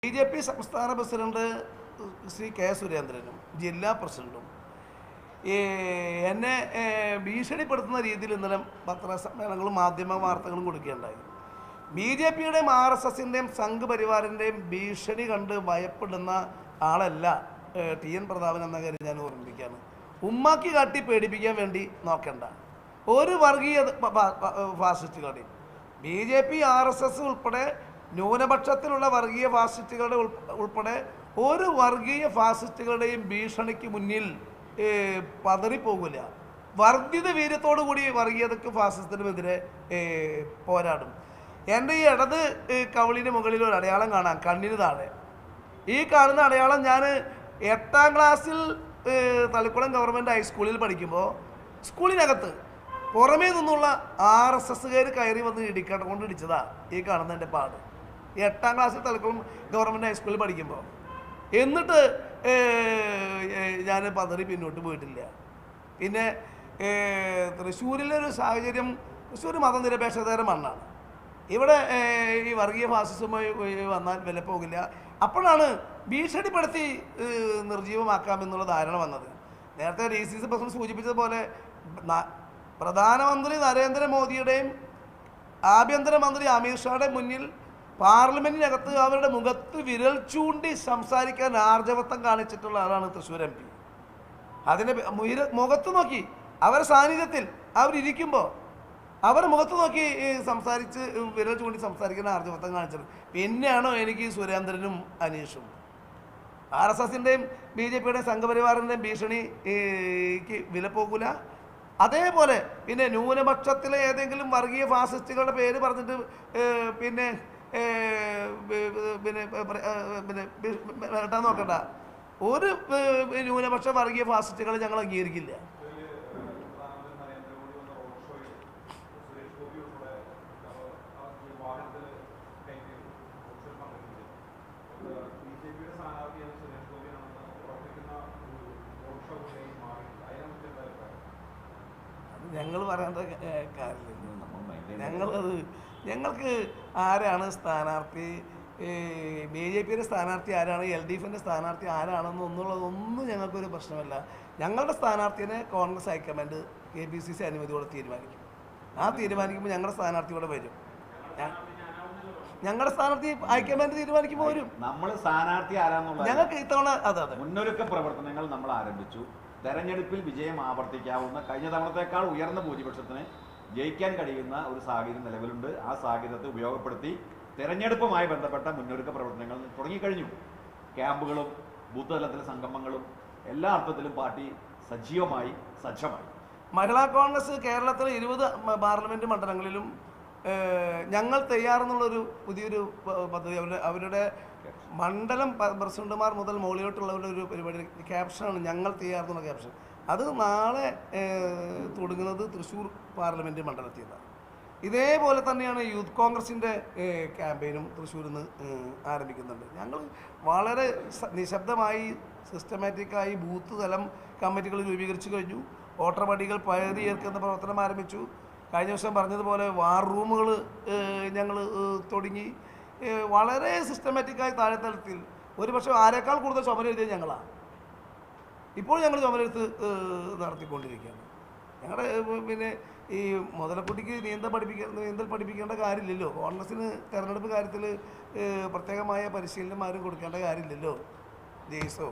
BJP സംസ്ഥാന president Shri K സുരേന്ദ്രനും ജില്ലാ പ്രസിഡന്റും എന്നെ ഭീഷണിപ്പെടുത്തുന്ന രീതിയിൽ ഇന്നലെ പത്രസമ്മേളനങ്ങളും മാധ്യമ വാർത്തകളും കൊടുക്കുകയുണ്ടായി. BJPയുടെയും RSSൻ്റെയും സംഘപരിവാറിൻ്റെയും ഭീഷണി കണ്ട് ഭയപ്പെടുന്ന ആളല്ല TN പ്രതാപൻ എന്ന കാര്യം ഞാൻ ഓർമ്മിപ്പിക്കുകയാണ്. ഉമ്മാക്കി കാട്ടി പേടിപ്പിക്കാൻ വേണ്ടി നോക്കണ്ട. ഒരു വർഗീയ ഫാസിസ്റ്റുകളുടെയും BJP RSS ഉൾപ്പെടെ ന്യൂനപക്ഷത്തിലുള്ള വർഗീയ ഫാസിസ്റ്റുകളുടെ ഉൾപ്പെടെ ഒരു വർഗീയ ഫാസിസ്റ്റുകളുടെയും ഭീഷണിക്ക് മുന്നിൽ പതറിപ്പോകില്ല. വർദ്ധിത വീര്യത്തോടു കൂടി വർഗീയതയ്ക്ക് ഫാസിസത്തിനുമെതിരെ പോരാടും. എൻ്റെ ഈ ഇടത് കവിളിന് മുകളിൽ ഒരു അടയാളം കാണാം, കണ്ണിന് താഴെ. ഈ കാണുന്ന അടയാളം ഞാൻ 8ാം ക്ലാസ്സിൽ തളിക്കുളം ഗവൺമെൻറ് ഹൈസ്കൂളിൽ പഠിക്കുമ്പോൾ സ്കൂളിനകത്ത് പുറമേ നിന്നുള്ള RSSകാർ കയറി വന്ന് കൊണ്ട് ഇടിച്ചതാ ഈ കാണുന്ന എൻ്റെ പാട്. 8ാം ക്ലാസ്സിൽ തളിക്കുളം ഗവൺമെൻറ് ഹൈസ്കൂളിൽ പഠിക്കുമ്പോൾ. എന്നിട്ട് ഞാൻ പതറി പിന്നോട്ട് പോയിട്ടില്ല. പിന്നെ തൃശ്ശൂരിലൊരു സാഹചര്യം, തൃശ്ശൂർ മതനിരപേക്ഷതയുടെ മണ്ണാണ്. ഇവിടെ ഈ വർഗീയ ഫാസിസവുമായി വന്നാൽ വില പോകില്ല. അപ്പോഴാണ് ഭീഷണിപ്പെടുത്തി നിർജീവമാക്കാമെന്നുള്ള ധാരണ വന്നത്. നേരത്തെ DCC പ്രസിഡന്റ് സൂചിപ്പിച്ചതുപോലെ പ്രധാനമന്ത്രി നരേന്ദ്രമോദിയുടെയും ആഭ്യന്തരമന്ത്രി അമിത്ഷായുടെ മുന്നിൽ പാർലമെൻറ്റിനകത്ത് അവരുടെ മുഖത്ത് വിരൽ ചൂണ്ടി സംസാരിക്കാൻ ആർജവത്വം കാണിച്ചിട്ടുള്ള ആളാണ് തൃശ്ശൂർ MP. അതിനെ മുഖത്ത് നോക്കി അവരുടെ സാന്നിധ്യത്തിൽ അവരിയ്ക്കുമ്പോൾ അവരുടെ മുഖത്ത് നോക്കി സംസാരിച്ച് വിരൽ ചൂണ്ടി സംസാരിക്കാൻ ആർജവത്വം കാണിച്ചത്. പിന്നെയാണോ എനിക്ക് സുരേന്ദ്രനും അനീഷും? RSSൻ്റെയും BJPയുടെയും സംഘപരിവാറിൻ്റെയും ഭീഷണിക്ക് വില പോകില്ല. അതേപോലെ പിന്നെ ന്യൂനപക്ഷത്തിലെ ഏതെങ്കിലും വർഗീയ ഫാസിസ്റ്റുകളുടെ പേര് പറഞ്ഞിട്ട് പിന്നെ നോക്കണ്ട. ഒരു ന്യൂനപക്ഷ വർഗീയ ഫാസിസ്റ്റുകൾ ഞങ്ങൾ അംഗീകരിക്കില്ല. ഞങ്ങൾ പറയേണ്ട കാര്യമില്ല. ഞങ്ങൾക്ക് ആരാണ് സ്ഥാനാർത്ഥി, BJPയുടെ സ്ഥാനാർത്ഥി ആരാണ്, LDFൻ്റെ സ്ഥാനാർത്ഥി ആരാണെന്നുള്ളതൊന്നും ഞങ്ങൾക്കൊരു പ്രശ്നമല്ല. ഞങ്ങളുടെ സ്ഥാനാർത്ഥിനെ കോൺഗ്രസ് ഹൈക്കമാൻഡ് KPCC അനുമതിയോടെ തീരുമാനിക്കും. ആ തീരുമാനിക്കുമ്പോൾ ഞങ്ങളുടെ സ്ഥാനാർത്ഥി ഇവിടെ വരും. ഞങ്ങളുടെ സ്ഥാനാർത്ഥി ഹൈക്കമാൻഡ് തീരുമാനിക്കുമ്പോൾ വരും. നമ്മൾ സ്ഥാനാർത്ഥി ആരാന്നുള്ള ഞങ്ങൾക്ക് ഇത്തവണ അതെ മുന്നൊരുക്ക പ്രവർത്തനങ്ങൾ നമ്മൾ ആരംഭിച്ചു. തെരഞ്ഞെടുപ്പിൽ വിജയം ആവർത്തിക്കാവുന്ന, കഴിഞ്ഞ തവണത്തേക്കാൾ ഉയർന്ന ഭൂരിപക്ഷത്തിന് ജയിക്കാൻ കഴിയുന്ന ഒരു സാഹചര്യം നിലവിലുണ്ട്. ആ സാഹചര്യത്തെ ഉപയോഗപ്പെടുത്തി തെരഞ്ഞെടുപ്പുമായി ബന്ധപ്പെട്ട മുന്നൊരുക്ക പ്രവർത്തനങ്ങൾ തുടങ്ങിക്കഴിഞ്ഞു. ക്യാമ്പുകളും ബൂത്ത് തലത്തിലെ സംഗമങ്ങളും എല്ലാ അർത്ഥത്തിലും പാർട്ടി സജീവമായി സജ്ജമായി. മഹിളാ കോൺഗ്രസ് കേരളത്തിലെ 20 പാർലമെൻറ്റ് മണ്ഡലങ്ങളിലും ഞങ്ങൾ തയ്യാറെന്നുള്ളൊരു പുതിയൊരു പദ്ധതി അവരുടെ മണ്ഡലം പ്രസിഡന്റുമാർ മുതൽ മുകളിലോട്ടുള്ളവരുടെ ഒരു പരിപാടി ക്യാപ്ഷനാണ് ഞങ്ങൾ തയ്യാറെന്നുള്ള ക്യാപ്ഷൻ. അത് നാളെ തുടങ്ങുന്നത് തൃശ്ശൂർ പാർലമെൻറ്റ് മണ്ഡലത്തിൽ നിന്നാണ്. ഇതേപോലെ തന്നെയാണ് യൂത്ത് കോൺഗ്രസിൻ്റെ ക്യാമ്പയിനും തൃശ്ശൂരിൽ നിന്ന് ആരംഭിക്കുന്നുണ്ട്. ഞങ്ങൾ വളരെ നിശബ്ദമായി സിസ്റ്റമാറ്റിക്കായി ബൂത്ത് തലം കമ്മിറ്റികൾ രൂപീകരിച്ചു കഴിഞ്ഞു. വോട്ടർ പട്ടികകൾ പഴുതിയേർക്കുന്ന പ്രവർത്തനം ആരംഭിച്ചു. കഴിഞ്ഞ ദിവസം പറഞ്ഞതുപോലെ വാർ റൂമുകൾ ഞങ്ങൾ തുടങ്ങി. വളരെ സിസ്റ്റമാറ്റിക്കായി താഴെത്തലത്തിൽ ഒരുപക്ഷെ ആരെക്കാൾ കൂടുതൽ ചുമരെഴുതിയത് ഞങ്ങളാണ്. ഇപ്പോൾ ഞങ്ങൾ ചുമരെഴുത്ത് നടത്തിക്കൊണ്ടിരിക്കുകയാണ്. ഞങ്ങളുടെ പിന്നെ ഈ മുതലക്കുട്ടിക്ക് നീന്തൽ പഠിപ്പിക്കേണ്ട കാര്യമില്ലല്ലോ. കോൺഗ്രസ്സിന് തെരഞ്ഞെടുപ്പ് കാര്യത്തിൽ പ്രത്യേകമായ പരിശീലനമാരും കൊടുക്കേണ്ട കാര്യമില്ലല്ലോ. ജെയ്സോ